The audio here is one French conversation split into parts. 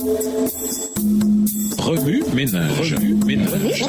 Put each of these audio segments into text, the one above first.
Remue ménage. Remue ménage.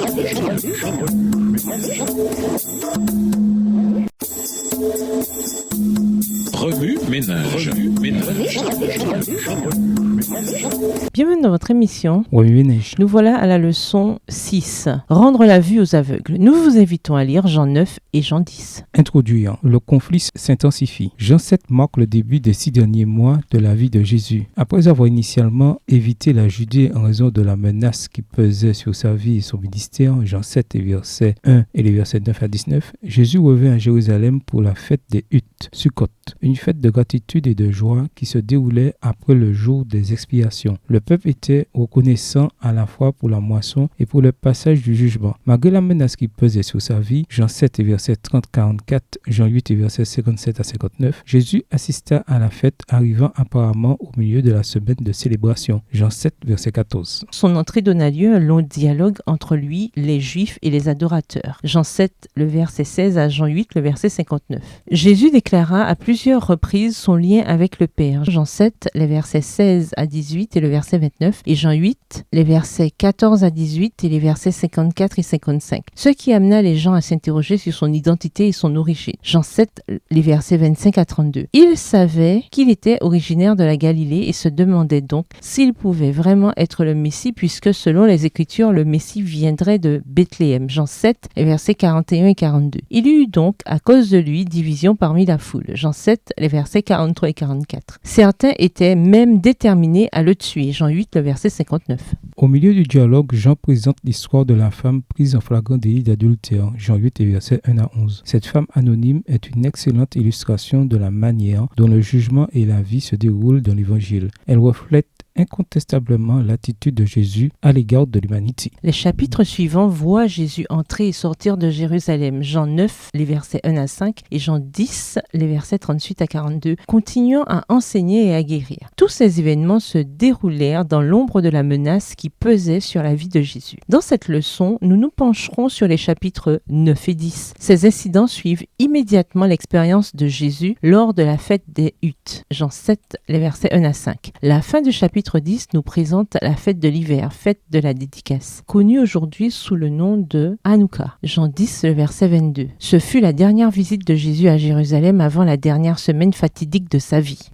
Bienvenue dans votre émission. Remue ménage. Nous voilà à la leçon 6. Rendre la vue aux aveugles. Nous vous invitons à lire Jean 9 et Jean 10. Introduisant, le conflit s'intensifie. Jean 7 marque le début des 6 derniers mois de la vie de Jésus. Après avoir initialement évité la Judée en raison de la menace qui pesait sur sa vie et son ministère, Jean 7 et versets 1 et les versets 9 à 19, Jésus revint à Jérusalem pour la fête des Huttes, Sukkot, une fête de gratitude et de joie qui se déroulait après le jour des expiations. Le peuple était reconnaissant à la fois pour la moisson et pour le passage du jugement. Malgré la menace qui pesait sur sa vie, Jean 7 et versets 30-44, Jean 8 et versets 57 à 59, Jésus assista à la fête arrivant apparemment au milieu de la semaine de célébration. Jean 7 verset 14. Son entrée donna lieu à un long dialogue entre lui, les Juifs et les adorateurs. Jean 7, le verset 16 à Jean 8, le verset 59. Jésus déclara à plusieurs reprises son lien avec le Père. Jean 7, les versets 16 à 18 et le verset 29, et Jean 8, les versets 14 à 18 et les versets 54 et 55. Ce qui amena les gens à s'interroger sur son identité et son origine. Jean 7, les versets 25 à 32. Ils savaient qu'il était originaire de la Galilée et se demandaient donc s'il pouvait vraiment être le Messie, puisque selon les Écritures, le Messie viendrait de Bethléem. Jean 7, les versets 41 et 42. Il y eut donc, à cause de lui, division parmi la foule. Jean 7, les versets 43 et 44. Certains étaient même déterminés à le tuer. Jean 8, le verset 59. Au milieu du dialogue, Jean présente l'histoire de la femme prise en flagrant délit d'adultère. Jean 8 et versets 1 à 11. Cette femme anonyme est une excellente illustration de la manière dont le jugement et la vie se déroulent dans l'Évangile. Elle reflète incontestablement l'attitude de Jésus à l'égard de l'humanité. Les chapitres suivants voient Jésus entrer et sortir de Jérusalem. Jean 9, les versets 1 à 5 et Jean 10, les versets 38 à 42, continuant à enseigner et à guérir. Tous ces événements se déroulèrent dans l'ombre de la menace qui pesait sur la vie de Jésus. Dans cette leçon, nous nous pencherons sur les chapitres 9 et 10. Ces incidents suivent immédiatement l'expérience de Jésus lors de la fête des Huttes. Jean 7, les versets 1 à 5. La fin du chapitre 10 nous présente la fête de l'hiver, fête de la dédicace, connue aujourd'hui sous le nom de Hanouka. Jean 10, le verset 22. Ce fut la dernière visite de Jésus à Jérusalem avant la dernière semaine fatidique de sa vie.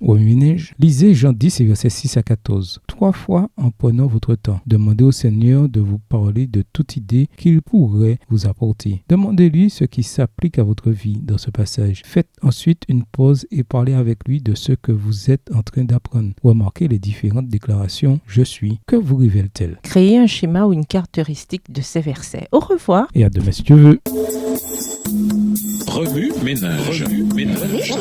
Lisez Jean 10 et versets 6 à 14. 3 fois en prenant votre temps, demandez au Seigneur de vous parler de toute idée qu'il pourrait vous apporter. Demandez-lui ce qui s'applique à votre vie dans ce passage. Faites ensuite une pause et parlez avec lui de ce que vous êtes en train d'apprendre. Remarquez les différentes déclarations « Je suis ». Que vous révèle-t-elle? Créez un schéma ou une caractéristique de ces versets. Au revoir. Et à demain si tu veux. Remue ménage. Remue ménage.